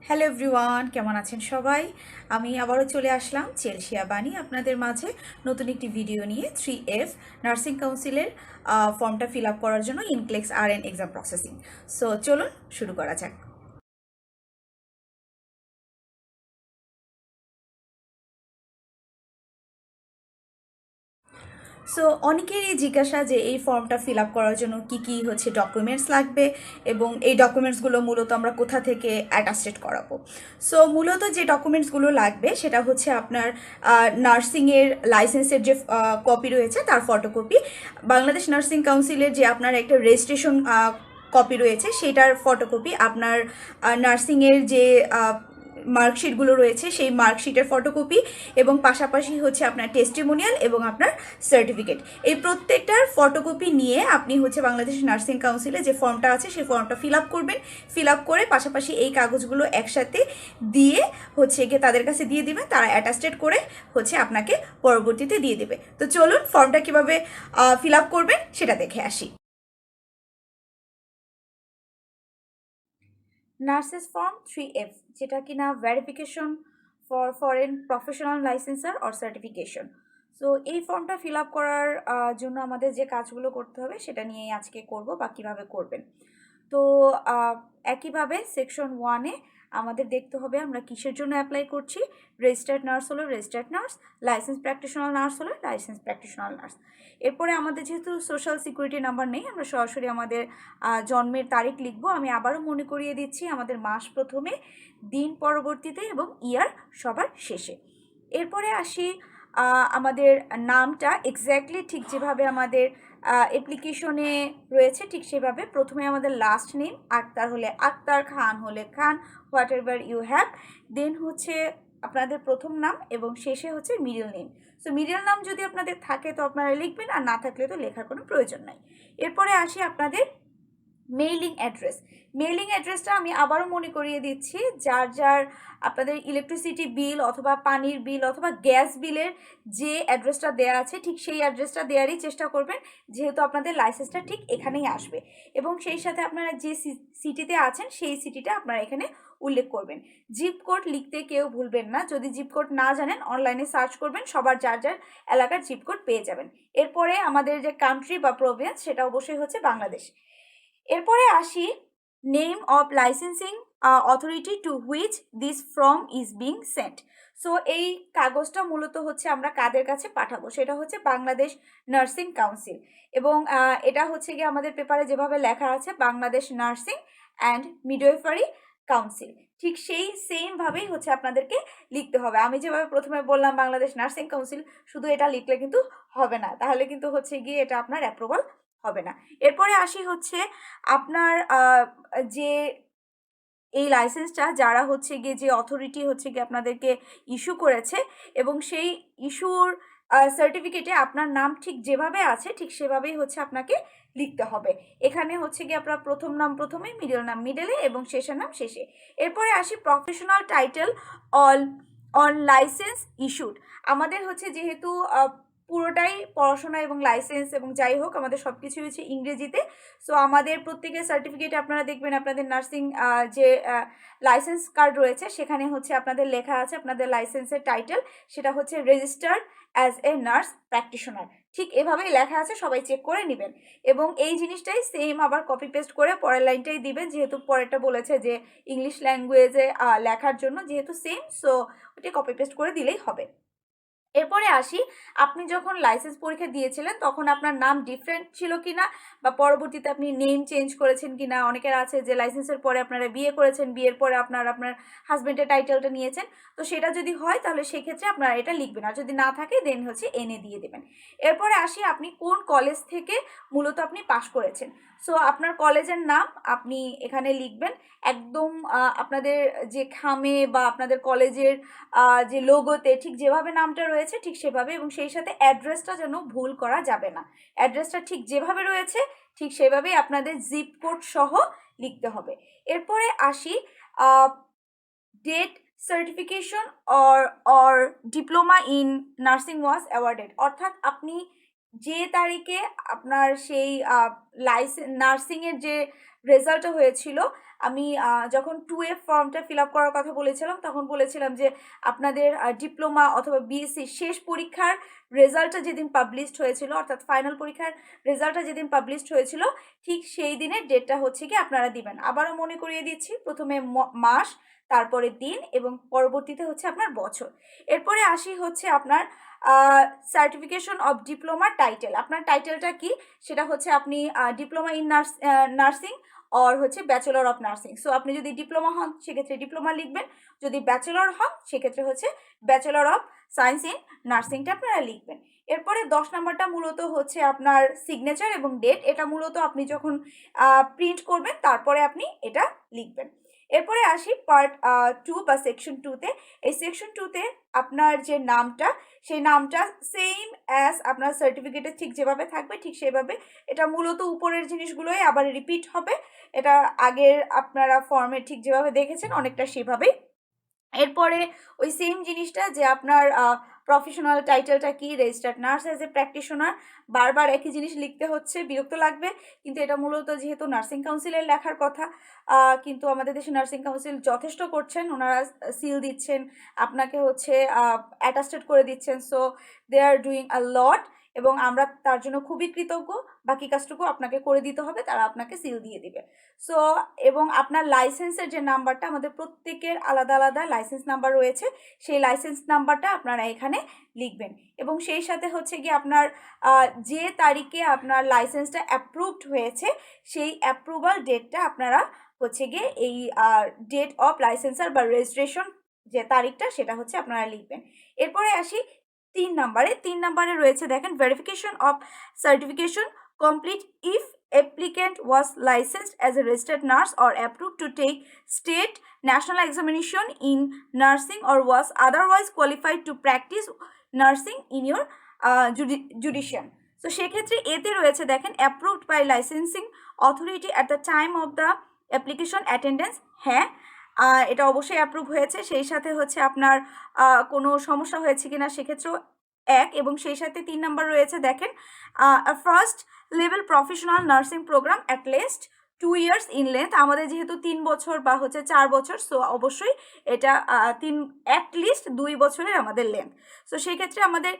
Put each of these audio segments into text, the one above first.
Hello everyone, কেমন আছেন সবাই? আমি আবারও চলে আসলাম চেলসিয়া বানি আপনাদের মাঝে নতুন একটি ভিডিও নিয়ে 3F নার্সিং কাউন্সিলের ফর্মটা ফিল আপ করার জন্য ইনক্লেক্স RN এক্সাম প্রসেসিং। সো চলুন শুরু করা যাক। সো অনেকেরই জিজ্ঞাসা যে এই ফর্মটা ফিল আপ করার জন্য কি কি ডকুমেন্টস লাগবে এবং এই ডকুমেন্টসগুলো মূলত আমরা কোথা থেকে অ্যাটাস্টেড করাবো। সো মূলত যে ডকুমেন্টসগুলো লাগবে সেটা হচ্ছে আপনার নার্সিংয়ের লাইসেন্সের যে কপি রয়েছে তার ফটোকপি, বাংলাদেশ নার্সিং কাউন্সিলের যে আপনার একটা রেজিস্ট্রেশন কপি রয়েছে সেটার ফটোকপি, আপনার নার্সিংয়ের যে মার্কশিটগুলো রয়েছে সেই মার্কশিটের ফটোকপি, এবং পাশাপাশি আপনার টেস্টিমোনিয়াল এবং আপনার সার্টিফিকেট। এই প্রত্যেকটার ফটোকপি নিয়ে আপনি বাংলাদেশ নার্সিং কাউন্সিলে যে ফর্মটা আছে সেই ফর্মটা ফিল আপ করবেন। ফিল আপ করে পাশাপাশি এই কাগজগুলো একসাথে দিয়ে গিয়ে তাদের কাছে দিয়ে দিবেন, তারা অ্যাটাস্টেড করে আপনাকে পরবর্তীতে দিয়ে দেবে। তো চলুন ফর্মটা কিভাবে ফিল আপ করবেন সেটা দেখে আসি। নার্সেস ফর্ম 3F, যেটা কিনা verification for foreign professional licensure or certification. So এই ফর্মটা ফিল আপ করার জন্য আমাদের যে কাজগুলো করতে হবে সেটা নিয়েই আজকে করব বা কীভাবে করবেন। তো একইভাবে সেকশন 1-এ আমাদের দেখতে হবে আমরা কিসের জন্য অ্যাপ্লাই করছি। রেজিস্টার্ড নার্স হলো রেজিস্টার্ড নার্স, লাইসেন্স প্র্যাকটিশনাল নার্স হলো লাইসেন্স প্র্যাকটিশনাল নার্স। এরপরে আমাদের যেহেতু সোশ্যাল সিকিউরিটি নাম্বার নেই, আমরা সরাসরি আমাদের জন্মের তারিখ লিখব। আমি আবারও মনে করিয়ে দিচ্ছি, আমাদের মাস প্রথমে, দিন পরবর্তীতে এবং ইয়ার সবার শেষে। এরপরে আসি আমাদের নামটা এক্স্যাক্টলি ঠিক যেভাবে আমাদের অ্যাপ্লিকেশনে রয়েছে ঠিক সেভাবে প্রথমে আমাদের লাস্ট নেম, আক্তার হলে আক্তার, খান হলে খান, হোয়াট এভার ইউ হ্যাভ। দেন আপনাদের প্রথম নাম এবং শেষে মিডল নেম। সো মিডল নাম যদি আপনাদের থাকে তো আপনারা লিখবেন, আর না থাকলে তো লেখার কোনো প্রয়োজন নাই। এরপরে আসি আপনাদের মেইলিং অ্যাড্রেস। মেইলিং অ্যাড্রেসটা আমি আবারও মনে করিয়ে দিচ্ছি, যার যার আপনাদের ইলেকট্রিসিটি বিল অথবা পানির বিল অথবা গ্যাস বিলের যে অ্যাড্রেসটা দেওয়া আছে ঠিক সেই অ্যাড্রেসটা দেওয়ারই চেষ্টা করবেন, যেহেতু আপনাদের লাইসেন্সটা ঠিক এখানেই আসবে। এবং সেই সাথে আপনারা যে সিটিতে আছেন সেই সিটিটা আপনারা এখানে উল্লেখ করবেন। জিপ কোড লিখতে কেউ ভুলবেন না, যদি জিপ কোড না জানেন অনলাইনে সার্চ করবেন, সবার যার যার এলাকার জিপ কোড পেয়ে যাবেন। এরপরে আমাদের যে কান্ট্রি বা প্রভিন্স সেটা অবশ্যই বাংলাদেশ। এরপরে আসি name of licensing authority to which this form is being sent. So এই কাগজটা মূলত আমরা কাদের কাছে পাঠাবো, সেটা বাংলাদেশ নার্সিং কাউন্সিল। এবং এটা গিয়ে আমাদের পেপারে যেভাবে লেখা আছে Bangladesh nursing and midwifery council, ঠিক সেই সেমভাবেই আপনাদেরকে লিখতে হবে। আমি যেভাবে প্রথমে বললাম বাংলাদেশ নার্সিং কাউন্সিল, শুধু এটা লিখলে কিন্তু হবে না, তাহলে কিন্তু গিয়ে এটা আপনার অ্যাপ্রুভাল হবে না। এরপরে আসি আপনার যে এই লাইসেন্সটা যারা গিয়ে যে অথরিটি গিয়ে আপনাদেরকে ইস্যু করেছে এবং সেই ইস্যুর সার্টিফিকেটে আপনার নাম ঠিক যেভাবে আছে ঠিক সেভাবেই আপনাকে লিখতে হবে। এখানে গিয়ে আপনার প্রথম নাম প্রথমে, মিডল নাম মিডলে এবং শেষের নাম শেষে। এরপরে আসি professional title all on licence issued. আমাদের যেহেতু পুরোটাই পড়াশোনা এবং লাইসেন্স এবং যাই হোক আমাদের সব কিছুই ইংরেজিতে। সো আমাদের প্রত্যেকের সার্টিফিকেটে আপনারা দেখবেন আপনাদের নার্সিং যে লাইসেন্স কার্ড রয়েছে সেখানে আপনাদের লেখা আছে আপনাদের লাইসেন্সের টাইটেল, সেটা registered as a nurse practitioner. ঠিক এভাবেই লেখা আছে, সবাই চেক করে নেবেন। এবং এই জিনিসটাই সেম আবার কপি পেস্ট করে পরের লাইনটাই দিবেন, যেহেতু পরেরটা বলেছে যে ইংলিশ ল্যাঙ্গুয়েজে লেখার জন্য, যেহেতু সেম, সো ওটি কপি পেস্ট করে দিলেই হবে। এরপরে আসি, আপনি যখন লাইসেন্স পরীক্ষা দিয়েছিলেন তখন আপনার নাম ডিফারেন্ট ছিল কিনা বা পরবর্তীতে আপনি নেম চেঞ্জ করেছেন কিনা। অনেকের আছে যে লাইসেন্সের পরে আপনারা বিয়ে করেছেন, বিয়ের পরে আপনার হাজবেন্ডের টাইটেলটা নিয়েছেন। তো সেটা যদি হয় তাহলে সেক্ষেত্রে আপনারা এটা লিখবেন, আর যদি না থাকে দেন এনে দিয়ে দেবেন। এরপরে আসি, আপনি কোন কলেজ থেকে মূলত আপনি পাশ করেছেন। সো আপনার কলেজের নাম আপনি এখানে লিখবেন একদম আপনাদের যে খামে বা আপনাদের কলেজের যে লোগোতে ঠিক যেভাবে নামটা রয়েছে ঠিক সেভাবে, এবং সেই সাথে অ্যাড্রেসটা যেন ভুল করা যাবে না। অ্যাড্রেসটা ঠিক যেভাবে রয়েছে ঠিক সেভাবেই আপনাদের জিপ কোড সহ লিখতে হবে। এরপরে আসি, date certification or diploma in nursing was awarded, অর্থাৎ আপনি যে তারিখে আপনার সেই নার্সিংয়ের যে রেজাল্টটা হয়েছিল, আমি যখন 2F ফর্মটা ফিল আপ করার কথা বলেছিলাম তখন বলেছিলাম যে আপনাদের ডিপ্লোমা অথবা বিএসসি শেষ পরীক্ষার রেজাল্টটা যেদিন পাবলিশড হয়েছিল, অর্থাৎ ফাইনাল পরীক্ষার রেজাল্টটা যেদিন পাবলিশড হয়েছিল ঠিক সেই দিনের ডেটটা হচ্ছে কি আপনারা দিবেন। আবারও মনে করিয়ে দিচ্ছি, প্রথমে মাস, তারপরে দিন এবং পরবর্তীতে হচ্ছে আপনার বছর। এরপরে আসি হচ্ছে আপনার সার্টিফিকেশন অফ ডিপ্লোমা টাইটেল। আপনার টাইটেলটা কি, সেটা হচ্ছে আপনি ডিপ্লোমা ইন নার্সিং আর হচ্ছে ব্যাচেলর অফ নার্সিং। সো আপনি যদি ডিপ্লোমা হন সেক্ষেত্রে ডিপ্লোমা লিখবেন, যদি ব্যাচেলর হন সেক্ষেত্রে হচ্ছে ব্যাচেলর অফ সায়েন্স ইন নার্সিংটা আপনারা লিখবেন। এরপরে 10 নাম্বারটা মূলত হচ্ছে আপনার সিগনেচার এবং ডেট। এটা মূলত আপনি যখন প্রিন্ট করবেন তারপরে আপনি এটা লিখবেন। এরপরে আসি পার্ট 2 বা সেকশন 2তে। এই সেকশন 2তে আপনার যে নামটা, সেই নামটা সেম অ্যাজ আপনার সার্টিফিকেটে ঠিক যেভাবে থাকবে ঠিক সেভাবে। এটা মূলত উপরের জিনিসগুলোই আবার রিপিট হবে, এটা আগের আপনারা ফর্মে ঠিক যেভাবে দেখেছেন অনেকটা সেভাবেই। এরপরে ওই সেম জিনিসটা যে আপনার প্রফেশনাল টাইটেলটা কি, registered nurse as a practitioner. বারবার একই জিনিস লিখতে হচ্ছে, বিরক্ত লাগবে, কিন্তু এটা মূলত যেহেতু নার্সিং কাউন্সিলের লেখার কথা, কিন্তু আমাদের দেশে নার্সিং কাউন্সিল যথেষ্ট করছেন, ওনারা সিল দিচ্ছেন, আপনাকে হচ্ছে অ্যাটাস্টেড করে দিচ্ছেন। So they are doing a লট এবং আমরা তার জন্য খুবই কৃতজ্ঞ। বাকি কাজটুকু আপনাকে করে দিতে হবে, তারা আপনাকে সিল দিয়ে দিবে। সো এবং আপনার লাইসেন্সের যে নাম্বারটা, আমাদের প্রত্যেকের আলাদা আলাদা লাইসেন্স নাম্বার রয়েছে, সেই লাইসেন্স নাম্বারটা আপনারা এখানে লিখবেন। এবং সেই সাথে হচ্ছে কি আপনার যে তারিখে আপনার লাইসেন্সটা অ্যাপ্রুভড হয়েছে সেই অ্যাপ্রুভাল ডেটটা আপনারা হচ্ছে গিয়ে এই ডেট অফ লাইসেন্সার বা রেজিস্ট্রেশন যে তারিখটা সেটা হচ্ছে আপনারা লিখবেন। এরপরে আসি 3 নাম্বারে। 3 নাম্বারে রয়েছে দেখেন, verification of certification complete if applicant was licensed as a registered nurse or approved to take state national examination in nursing or was otherwise qualified to practice nursing in your jurisdiction. So সেক্ষেত্রে এতে রয়েছে দেখেন, approved by licensing authority at the time of the application attendance। হ্যাঁ, এটা অবশ্যই approve হয়েছে। সেই সাথে হচ্ছে আপনার কোনো সমস্যা হয়েছে কিনা সেক্ষেত্রেও এক, এবং সেই সাথে 3 নাম্বার রয়েছে দেখেন, first level professional nursing program at least 2 years in length. আমাদের যেহেতু 3 বছর বা হচ্ছে 4 বছর, সো অবশ্যই এটা অ্যাট লিস্ট 2 বছরের আমাদের লেন্থ। সো সেক্ষেত্রে আমাদের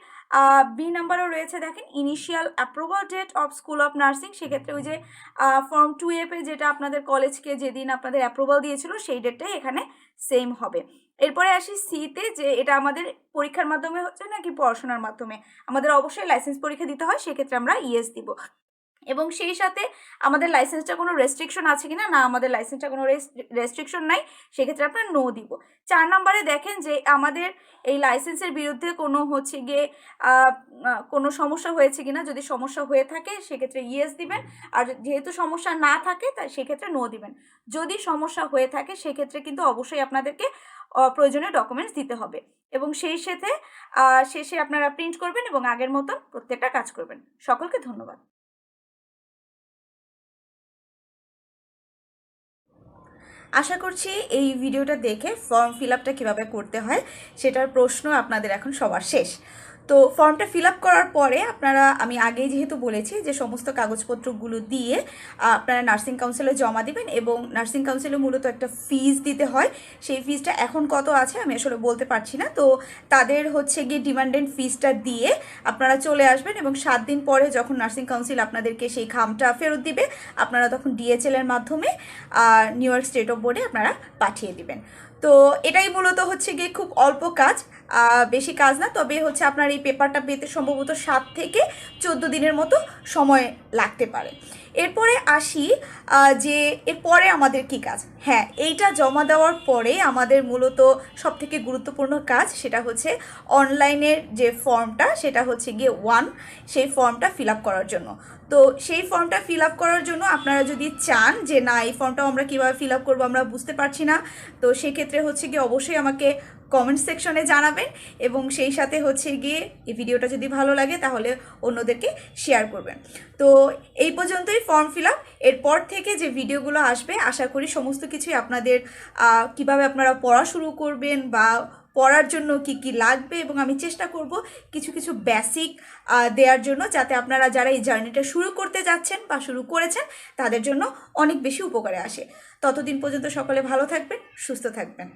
বি নাম্বারও রয়েছে দেখেন, initial approval date of school of nursing. সেক্ষেত্রে ওই যে ফর্ম 2F এ যেটা আপনাদের কলেজকে যেদিন আপনাদের অ্যাপ্রুভাল দিয়েছিল সেই ডেটটাই এখানে সেম হবে। এরপরে আসি সিতে, যে এটা আমাদের পরীক্ষার মাধ্যমে হচ্ছে নাকি পড়াশোনার মাধ্যমে। আমাদের অবশ্যই লাইসেন্স পরীক্ষা দিতে হয়, সেক্ষেত্রে আমরা ইয়েস দিব। এবং সেই সাথে আমাদের লাইসেন্সটা কোনো রেস্ট্রিকশন আছে কিনা, না আমাদের লাইসেন্সটা কোনো রেস্ট্রিকশন নাই, সেক্ষেত্রে আপনার নো দিব। 4 নম্বরে দেখেন যে আমাদের এই লাইসেন্সের বিরুদ্ধে কোনো হচ্ছে গিয়ে কোনো সমস্যা হয়েছে কিনা, যদি সমস্যা হয়ে থাকে সেক্ষেত্রে ইয়েস দিবেন, আর যেহেতু সমস্যা না থাকে তাই সেক্ষেত্রে নো দিবেন। যদি সমস্যা হয়ে থাকে সেক্ষেত্রে কিন্তু অবশ্যই আপনাদেরকে প্রয়োজনীয় ডকুমেন্টস দিতে হবে। এবং সেই সাথে শেষে আপনারা প্রিন্ট করবেন এবং আগের মতন প্রত্যেকটা কাজ করবেন। সকলকে ধন্যবাদ। আশা করছি এই ভিডিওটা দেখে ফর্ম ফিল আপটা কীভাবে করতে হয় সেটার প্রশ্ন আপনাদের এখন সবার শেষ। তো ফর্মটা ফিল আপ করার পরে আপনারা, আমি আগেই যেহেতু বলেছি যে সমস্ত কাগজপত্রগুলো দিয়ে আপনারা নার্সিং কাউন্সিলে জমা দিবেন, এবং নার্সিং কাউন্সিলে মূলত একটা ফিজ দিতে হয়। সেই ফিজটা এখন কত আছে আমি আসলে বলতে পারছি না। তো তাদের হচ্ছে গিয়ে ডিমান্ডেড ফিজটা দিয়ে আপনারা চলে আসবেন, এবং 7 দিন পরে যখন নার্সিং কাউন্সিল আপনাদেরকে সেই খামটা ফেরত দিবে আপনারা তখন ডিএচএল এর মাধ্যমে নিউ ইয়র্ক স্টেট অফ বোর্ডে আপনারা পাঠিয়ে দিবেন। তো এটাই মূলত হচ্ছে গিয়ে খুব অল্প কাজ, বেশি কাজ না। তবে হচ্ছে আপনার এই পেপারটা পেতে সম্ভবত 7 থেকে 14 দিনের মতো সময় লাগতে পারে। এরপরে আসি যে এরপরে আমাদের কি কাজ। হ্যাঁ, এইটা জমা দেওয়ার পরে আমাদের মূলত সবথেকে গুরুত্বপূর্ণ কাজ সেটা হচ্ছে অনলাইনের যে ফর্মটা, সেটা হচ্ছে গিয়ে 1, সেই ফর্মটা ফিল আপ করার জন্য। তো সেই ফর্মটা ফিল আপ করার জন্য আপনারা যদি চান যে না এই ফর্মটাও আমরা কীভাবে ফিল আপ করবো আমরা বুঝতে পারছি না, তো সেক্ষেত্রে হচ্ছে গিয়ে অবশ্যই আমাকে কমেন্ট সেকশনে জানাবেন, এবং সেই সাথে হচ্ছে গিয়ে এই ভিডিওটা যদি ভালো লাগে তাহলে অন্যদেরকে শেয়ার করবেন। তো এই পর্যন্তই ফর্ম ফিল আপ। এরপর থেকে যে ভিডিওগুলো আসবে আশা করি সমস্ত কিছুই আপনাদের কিভাবে আপনারা পড়া শুরু করবেন বা পড়ার জন্য কি কি লাগবে, এবং আমি চেষ্টা করব কিছু কিছু বেসিক দেওয়ার জন্য, যাতে আপনারা যারা এই জার্নিটা শুরু করতে যাচ্ছেন বা শুরু করেছেন তাদের জন্য অনেক বেশি উপকারে আসে। ততদিন পর্যন্ত সকলে ভালো থাকবেন, সুস্থ থাকবেন।